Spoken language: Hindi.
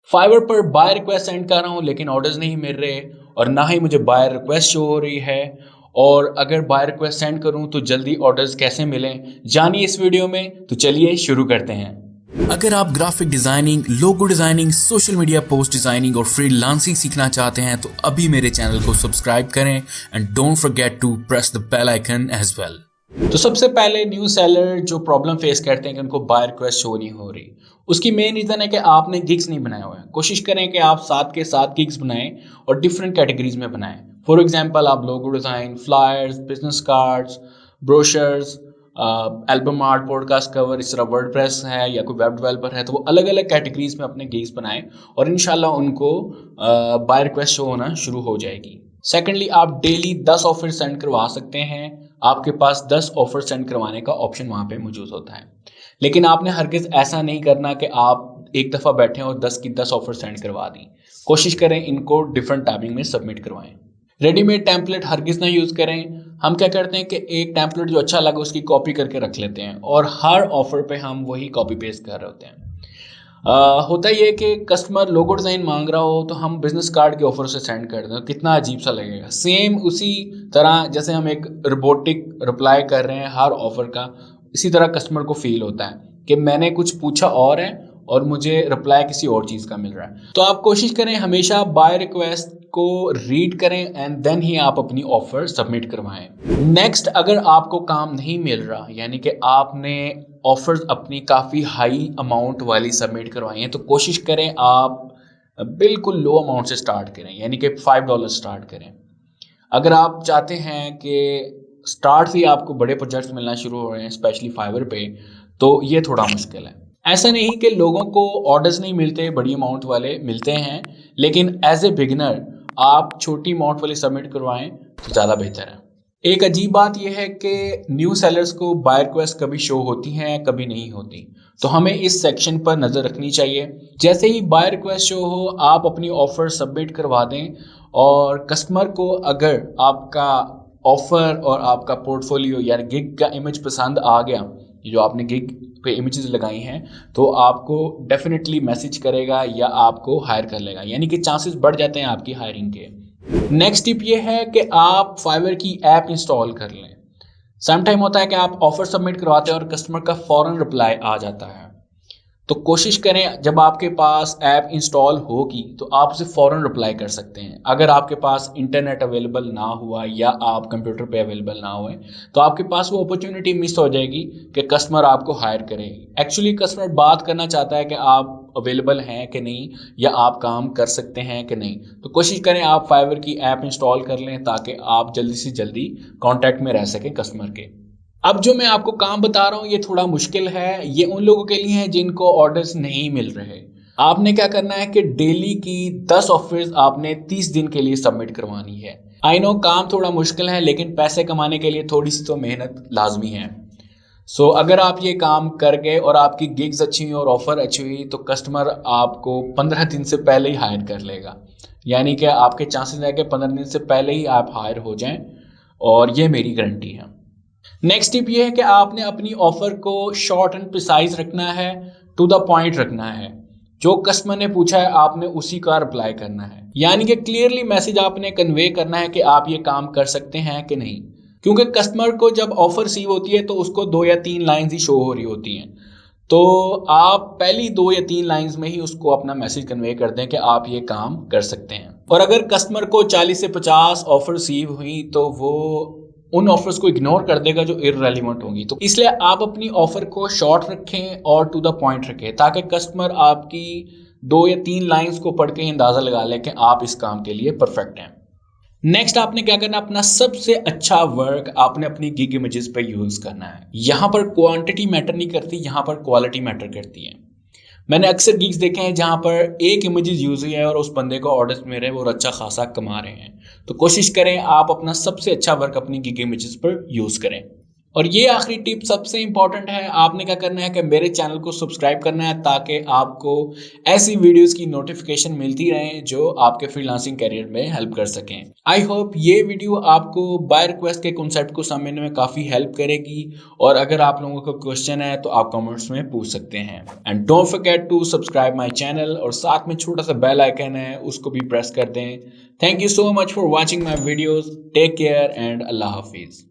फाइवर पर बाय रिक्वेस्ट सेंड कर रहा हूँ लेकिन ऑर्डर्स नहीं मिल रहे और ना ही मुझे बाय रिक्वेस्ट शो हो रही है। और अगर बाय रिक्वेस्ट सेंड करूँ तो जल्दी ऑर्डर्स कैसे मिलें, जानिए इस वीडियो में। तो चलिए शुरू करते हैं। अगर आप graphic designing, logo designing, social media post designing और फ्रीलांसिंग सीखना चाहते हैं तो अभी मेरे चैनल को सब्सक्राइब करें and don't forget to press the bell icon as well. तो सबसे पहले न्यू सेलर जो प्रॉब्लम फेस करते हैं कि उनको बाय रिक्वेस्ट शो नहीं हो रही, उसकी मेन रीज़न है कि आपने गिग्स नहीं बनाए हुए हैं। कोशिश करें कि आप 7 के 7 गिग्स बनाएं और डिफरेंट कैटेगरीज में बनाएं। फॉर एग्जांपल आप logo design, flyers, business cards, brochures, album art, podcast cover, इस तरह वर्डप्रेस है या कोई वेब डेवलपर है, तो वो अलग अलग कैटेगरीज में अपने गिग्स बनाएं और इंशाल्लाह उनको बाय रिक्वेस्ट शो होना शुरू हो जाएगी। सेकेंडली, आप डेली 10 ऑफर सेंड करवा सकते हैं। आपके पास 10 ऑफर सेंड करवाने का ऑप्शन वहाँ पे मौजूद होता है, लेकिन आपने हरगिज़ ऐसा नहीं करना कि आप एक दफ़ा बैठें और 10 की 10 ऑफर सेंड करवा दी। कोशिश करें इनको डिफरेंट टाइमिंग में सबमिट करवाएं। रेडीमेड टेम्पलेट हरगिज़ ना यूज़ करें। हम क्या करते हैं कि एक टेम्पलेट जो अच्छा लगा उसकी कॉपी करके रख लेते हैं और हर ऑफर पे हम वही कॉपी पेस्ट कर रहे होते हैं। होता ये कि कस्टमर लोगो डिज़ाइन मांग रहा हो तो हम बिजनेस कार्ड के ऑफर से सेंड कर दें, कितना अजीब सा लगेगा। सेम उसी तरह जैसे हम एक रोबोटिक रिप्लाई कर रहे हैं हर ऑफर का, इसी तरह कस्टमर को फील होता है कि मैंने कुछ पूछा और है और मुझे रिप्लाई किसी और चीज़ का मिल रहा है। तो आप कोशिश करें हमेशा बाय रिक्वेस्ट को रीड करें एंड देन ही आप अपनी ऑफर सबमिट करवाएं। नेक्स्ट, अगर आपको काम नहीं मिल रहा, यानी कि आपने ऑफर्स अपनी काफ़ी हाई अमाउंट वाली सबमिट करवाई हैं, तो कोशिश करें आप बिल्कुल लो अमाउंट से स्टार्ट करें, यानी कि $5 स्टार्ट करें। अगर आप चाहते हैं कि स्टार्ट से आपको बड़े प्रोजेक्ट्स मिलना शुरू हो रहे हैं, स्पेशली फाइवर पे, तो ये थोड़ा मुश्किल है। ऐसा नहीं कि लोगों को ऑर्डर्स नहीं मिलते, बड़ी अमाउंट वाले मिलते हैं, लेकिन एज ए बिगिनर आप छोटी अमाउंट वाली सबमिट करवाएं तो ज़्यादा बेहतर है। एक अजीब बात यह है कि न्यू सेलर्स को बाय रिक्वेस्ट कभी शो होती हैं, कभी नहीं होती, तो हमें इस सेक्शन पर नज़र रखनी चाहिए। जैसे ही बाय रिक्वेस्ट शो हो आप अपनी ऑफर सबमिट करवा दें और कस्टमर को अगर आपका ऑफर और आपका पोर्टफोलियो या गिग का इमेज पसंद आ गया, जो आपने गिग पे इमेजेस लगाई हैं, तो आपको डेफिनेटली मैसेज करेगा या आपको हायर कर लेगा, यानी कि चांसेस बढ़ जाते हैं आपकी हायरिंग के। नेक्स्ट टिप ये है कि आप फाइवर की ऐप इंस्टॉल कर लें। सम टाइम होता है कि आप ऑफर सबमिट करवाते हैं और कस्टमर का फौरन रिप्लाई आ जाता है, तो कोशिश करें जब आपके पास ऐप इंस्टॉल होगी तो आप उसे फ़ौरन रिप्लाई कर सकते हैं। अगर आपके पास इंटरनेट अवेलेबल ना हुआ या आप कंप्यूटर पे अवेलेबल ना हुए तो आपके पास वो अपॉर्चुनिटी मिस हो जाएगी कि कस्टमर आपको हायर करेगी। एक्चुअली कस्टमर बात करना चाहता है कि आप अवेलेबल हैं कि नहीं या आप काम कर सकते हैं कि नहीं। तो कोशिश करें आप फाइवर की ऐप इंस्टॉल कर लें ताकि आप जल्दी से जल्दी कॉन्टैक्ट में रह सकें कस्टमर के। अब जो मैं आपको काम बता रहा हूँ ये थोड़ा मुश्किल है, ये उन लोगों के लिए है जिनको ऑर्डर्स नहीं मिल रहे। आपने क्या करना है कि डेली की 10 ऑफर्स आपने 30 दिन के लिए सबमिट करवानी है। आई नो काम थोड़ा मुश्किल है, लेकिन पैसे कमाने के लिए थोड़ी सी तो मेहनत लाजमी है। अगर आप ये काम कर गए और आपकी गिग्स अच्छी हुई और ऑफर अच्छी हुई तो कस्टमर आपको 15 दिन से पहले ही हायर कर लेगा, यानी कि आपके चांसेस है कि 15 दिन से पहले ही आप हायर हो जाएं, और ये मेरी गारंटी है। नेक्स्ट टिप ये है कि आपने अपनी ऑफर को शॉर्ट एंड प्रिसाइज रखना है, टू द पॉइंट रखना है। जो कस्टमर ने पूछा है आपने उसी का रिप्लाई करना है, यानी कि क्लियरली मैसेज आपने कन्वे करना है कि आप ये काम कर सकते हैं कि नहीं। क्योंकि कस्टमर को जब ऑफर रिसीव होती है तो उसको 2 या 3 लाइंस ही शो हो रही होती हैं, तो आप पहली 2 या 3 लाइंस में ही उसको अपना मैसेज कन्वे कर दें कि आप ये काम कर सकते हैं। और अगर कस्टमर को 40 से 50 ऑफर रिसीव हुई तो वो उन ऑफर्स को इग्नोर कर देगा जो इररेलेवेंट होंगी। तो इसलिए आप अपनी ऑफर को शॉर्ट रखें और टू द पॉइंट रखें ताकि कस्टमर आपकी 2 या 3 लाइंस को पढ़ के ही अंदाजा लगा ले कि आप इस काम के लिए परफेक्ट हैं। नेक्स्ट आपने क्या करना है, अपना सबसे अच्छा वर्क आपने अपनी गिग इमेजेस पे यूज करना है। यहां पर क्वांटिटी मैटर नहीं करती, यहां पर क्वालिटी मैटर करती है। मैंने अक्सर गिग्स देखे हैं जहां पर एक इमेजेस यूज हुई है और उस बंदे को ऑर्डर्स मिल रहे हैं और अच्छा खासा कमा रहे हैं। तो कोशिश करें आप अपना सबसे अच्छा वर्क अपनी गिग इमेजेस पर यूज करें। और ये आखिरी टिप सबसे इंपॉर्टेंट है, आपने क्या करना है कि मेरे चैनल को सब्सक्राइब करना है ताकि आपको ऐसी वीडियोस की नोटिफिकेशन मिलती रहे जो आपके फ्रीलांसिंग करियर में हेल्प कर सकें। आई होप ये वीडियो आपको बाय रिक्वेस्ट के कॉन्सेप्ट को समझने में काफ़ी हेल्प करेगी, और अगर आप लोगों को क्वेश्चन है तो आप कमेंट्स में पूछ सकते हैं। And don't forget to subscribe my channel, और साथ में छोटा सा बेल आइकन है उसको भी प्रेस कर दें। Thank you so much for watching my videos. Take care and अल्लाह हाफिज़।